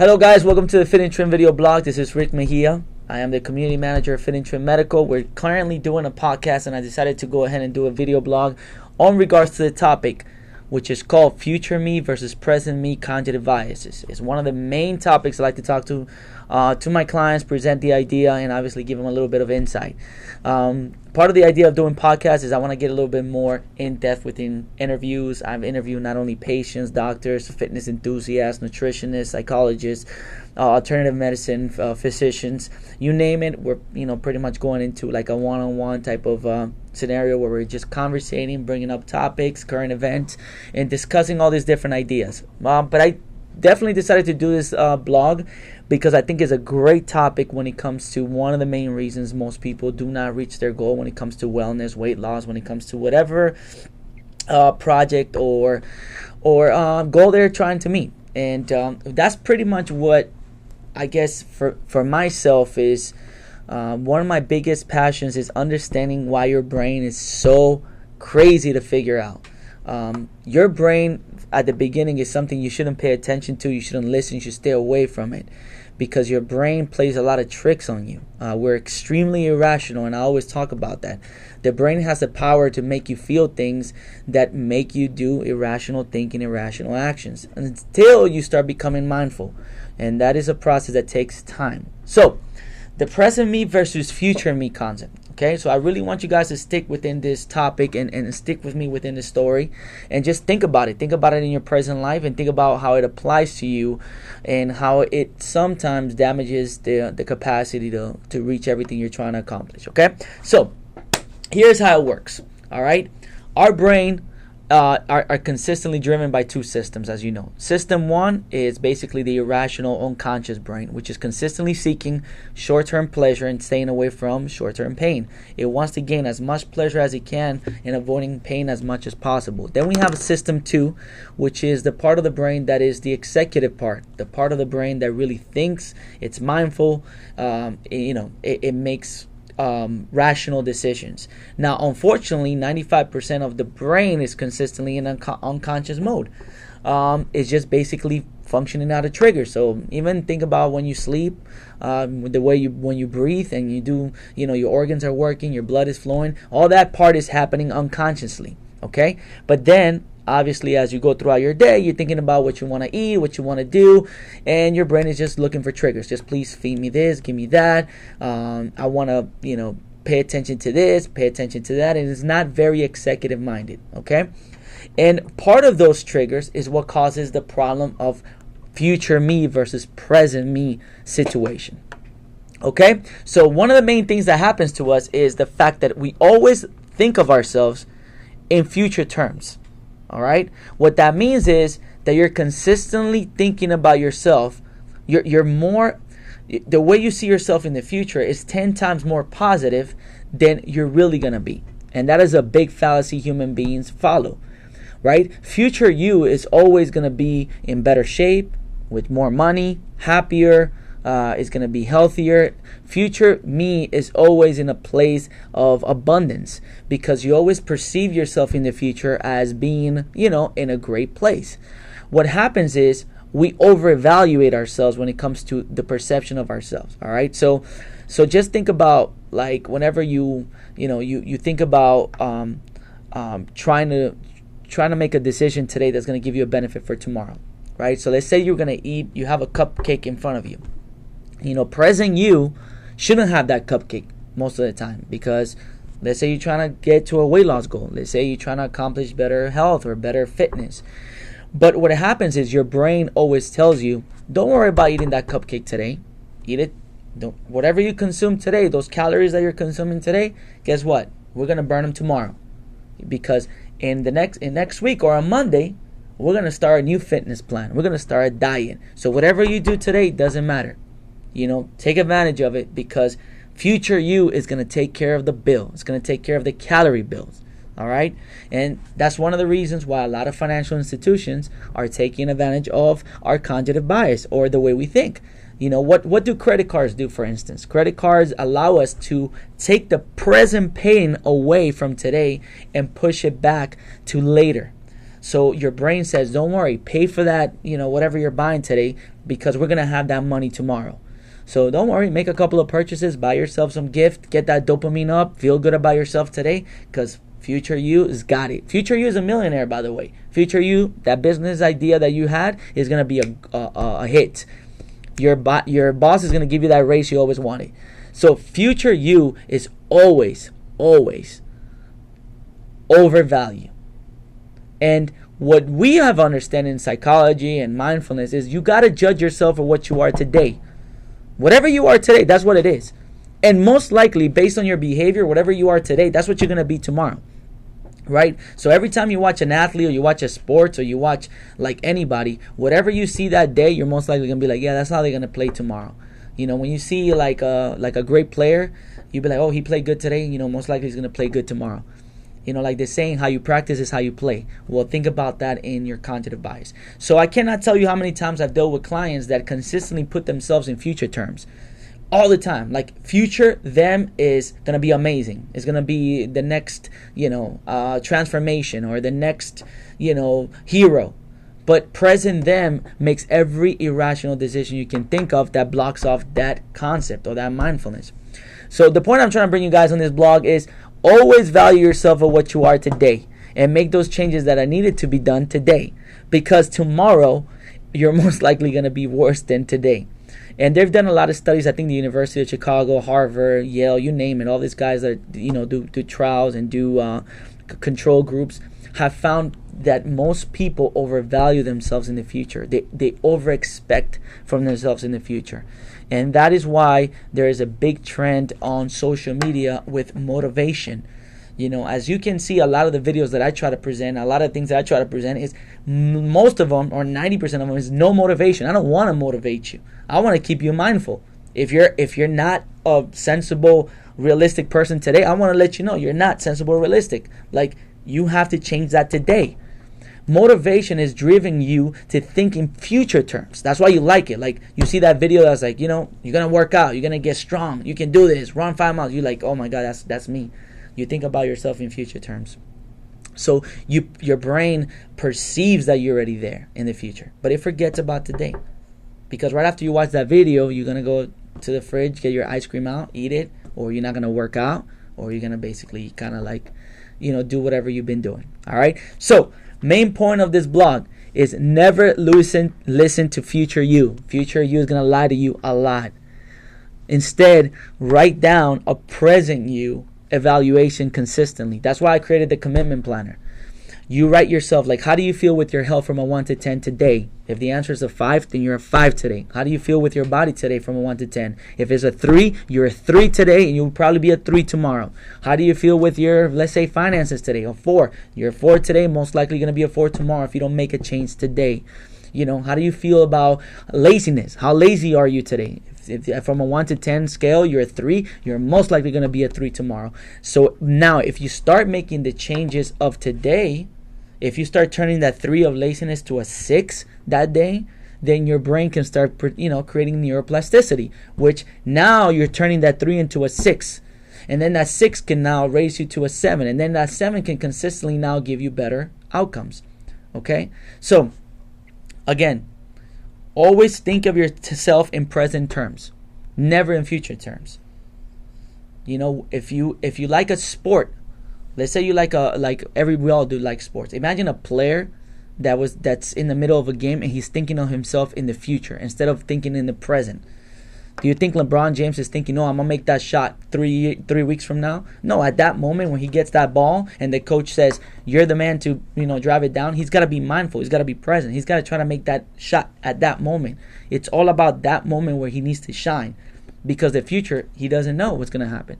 Hello guys, welcome to the Fit and Trim video blog. This is Rick Mejia. I am the community manager of Fit and Trim Medical. We're currently doing a podcast and I decided to go ahead and do a video blog on regards to the topic, which is called Future Me versus Present Me Cognitive Biases. It's one of the main topics I like to talk to my clients, present the idea, and obviously give them a little bit of insight. Part of the idea of doing podcasts is I want to get a little bit more in-depth within interviews. I've interviewed not only patients, doctors, fitness enthusiasts, nutritionists, psychologists, alternative medicine, physicians, you name it. We're pretty much going into like a one-on-one type of scenario where we're just conversating, bringing up topics, current events, and discussing all these different ideas. But I definitely decided to do this blog because I think it's a great topic when it comes to one of the main reasons most people do not reach their goal when it comes to wellness, weight loss, when it comes to whatever project or goal they're trying to meet. And that's pretty much what I guess for myself is one of my biggest passions is understanding why your brain is so crazy to figure out. Your brain at the beginning is something you shouldn't pay attention to. You shouldn't listen. You should stay away from it because your brain plays a lot of tricks on you. We're extremely irrational, and I always talk about that. The brain has the power to make you feel things that make you do irrational thinking, irrational actions until you start becoming mindful. And that is a process that takes time. So, the present me versus future me concept. Okay, so I really want you guys to stick within this topic and stick with me within the story and just think about it. Think about it in your present life and think about how it applies to you and how it sometimes damages the capacity to reach everything you're trying to accomplish. Okay, so here's how it works. All right, our brain are consistently driven by two systems, as you know. System one is basically the irrational, unconscious brain, which is consistently seeking short-term pleasure and staying away from short-term pain. It wants to gain as much pleasure as it can and avoiding pain as much as possible. Then we have system two, which is the part of the brain that is the executive part, the part of the brain that really thinks, it's mindful, it makes rational decisions. Now, unfortunately, 95% of the brain is consistently in unconscious mode. It's just basically functioning out of triggers. So even think about when you sleep, the way when you breathe and you do, your organs are working, your blood is flowing. All that part is happening unconsciously. Okay, but then obviously, as you go throughout your day, you're thinking about what you want to eat, what you want to do, and your brain is just looking for triggers. Just please feed me this, give me that. I want to, pay attention to this, pay attention to that. And it's not very executive minded, okay? And part of those triggers is what causes the problem of future me versus present me situation. Okay? So one of the main things that happens to us is the fact that we always think of ourselves in future terms. All right. What that means is that you're consistently thinking about yourself. You're more, the way you see yourself in the future is 10 times more positive than you're really going to be. And that is a big fallacy human beings follow, right? Future you is always going to be in better shape, with more money, happier, is going to be healthier. Future me is always in a place of abundance because you always perceive yourself in the future as being, in a great place. What happens is we over-evaluate ourselves when it comes to the perception of ourselves. All right. So just think about like whenever you think about trying to make a decision today that's going to give you a benefit for tomorrow. Right. So let's say you're going to eat. You have a cupcake in front of you. Present you shouldn't have that cupcake most of the time because let's say you're trying to get to a weight loss goal. Let's say you're trying to accomplish better health or better fitness. But what happens is your brain always tells you, don't worry about eating that cupcake today. Eat it. Whatever you consume today, those calories that you're consuming today, guess what? We're going to burn them tomorrow. Because in next week or on Monday, we're going to start a new fitness plan. We're going to start a diet. So whatever you do today doesn't matter. Take advantage of it because future you is going to take care of the bill. It's going to take care of the calorie bills. All right. And that's one of the reasons why a lot of financial institutions are taking advantage of our cognitive bias or the way we think. What do credit cards do, for instance? Credit cards allow us to take the present pain away from today and push it back to later. So your brain says, don't worry, pay for that, whatever you're buying today, because we're going to have that money tomorrow. So don't worry, make a couple of purchases, buy yourself some gift, get that dopamine up, feel good about yourself today, because future you has got it. Future you is a millionaire, by the way. Future you, that business idea that you had is going to be a hit. Your boss is going to give you that raise you always wanted. So future you is always overvalue. And what we have understand in psychology and mindfulness is you got to judge yourself for what you are today. Whatever you are today, that's what it is. And most likely, based on your behavior, whatever you are today, that's what you're going to be tomorrow. Right? So every time you watch an athlete, or you watch a sports, or you watch like anybody, whatever you see that day, you're most likely going to be like, yeah, that's how they're going to play tomorrow. When you see like a great player, you'll be like, oh, he played good today. Most likely he's going to play good tomorrow. Like they're saying, how you practice is how you play. Well, think about that in your cognitive bias. So I cannot tell you how many times I've dealt with clients that consistently put themselves in future terms. All the time. Like future them is going to be amazing. It's going to be the next, transformation, or the next, hero. But present them makes every irrational decision you can think of that blocks off that concept or that mindfulness. So the point I'm trying to bring you guys on this blog is always value yourself for what you are today and make those changes that are needed to be done today, because tomorrow you're most likely going to be worse than today. And they've done a lot of studies. I think the University of Chicago, Harvard, Yale, you name it, all these guys that do trials and do control groups have found that most people overvalue themselves in the future. They over-expect from themselves in the future. And that is why there is a big trend on social media with motivation. As you can see, a lot of the videos that I try to present, a lot of things that I try to present is most of them, or 90% of them, is no motivation. I don't want to motivate you. I want to keep you mindful. If you're not a sensible, realistic person today, I want to let you know you're not sensible, realistic. Like, you have to change that today. Motivation is driving you to think in future terms. That's why you like it. Like, you see that video that's like, you're going to work out, you're going to get strong, you can do this, run 5 miles. You're like, oh my God, that's me. You think about yourself in future terms. So your brain perceives that you're already there in the future, but it forgets about today. Because right after you watch that video, you're going to go to the fridge, get your ice cream out, eat it, or you're not going to work out, or you're going to basically kind of like, do whatever you've been doing. All right? So, main point of this blog is never listen to future you. Future you is going to lie to you a lot. Instead, write down a present you evaluation consistently. That's why I created the commitment planner. You write yourself, like, how do you feel with your health from a 1 to 10 today? If the answer is a 5, then you're a 5 today. How do you feel with your body today from a 1 to 10? If it's a 3, you're a 3 today, and you'll probably be a 3 tomorrow. How do you feel with your, let's say, finances today? A 4. You're a 4 today, most likely going to be a 4 tomorrow if you don't make a change today. How do you feel about laziness? How lazy are you today? If from a 1 to 10 scale, you're a 3, you're most likely going to be a 3 tomorrow. So now, if you start making the changes of today, if you start turning that 3 of laziness to a 6 that day, then your brain can start, creating neuroplasticity, which now you're turning that 3 into a 6. And then that 6 can now raise you to a 7. And then that 7 can consistently now give you better outcomes. Okay? So, again, always think of yourself in present terms, never in future terms. If you like a sport, let's say you we all do like sports. Imagine a player that's in the middle of a game and he's thinking of himself in the future instead of thinking in the present. Do you think LeBron James is thinking, no, I'm going to make that shot 3 weeks from now? No, at that moment when he gets that ball and the coach says, you're the man to, drive it down, he's got to be mindful. He's got to be present. He's got to try to make that shot at that moment. It's all about that moment where he needs to shine, because the future, he doesn't know what's going to happen.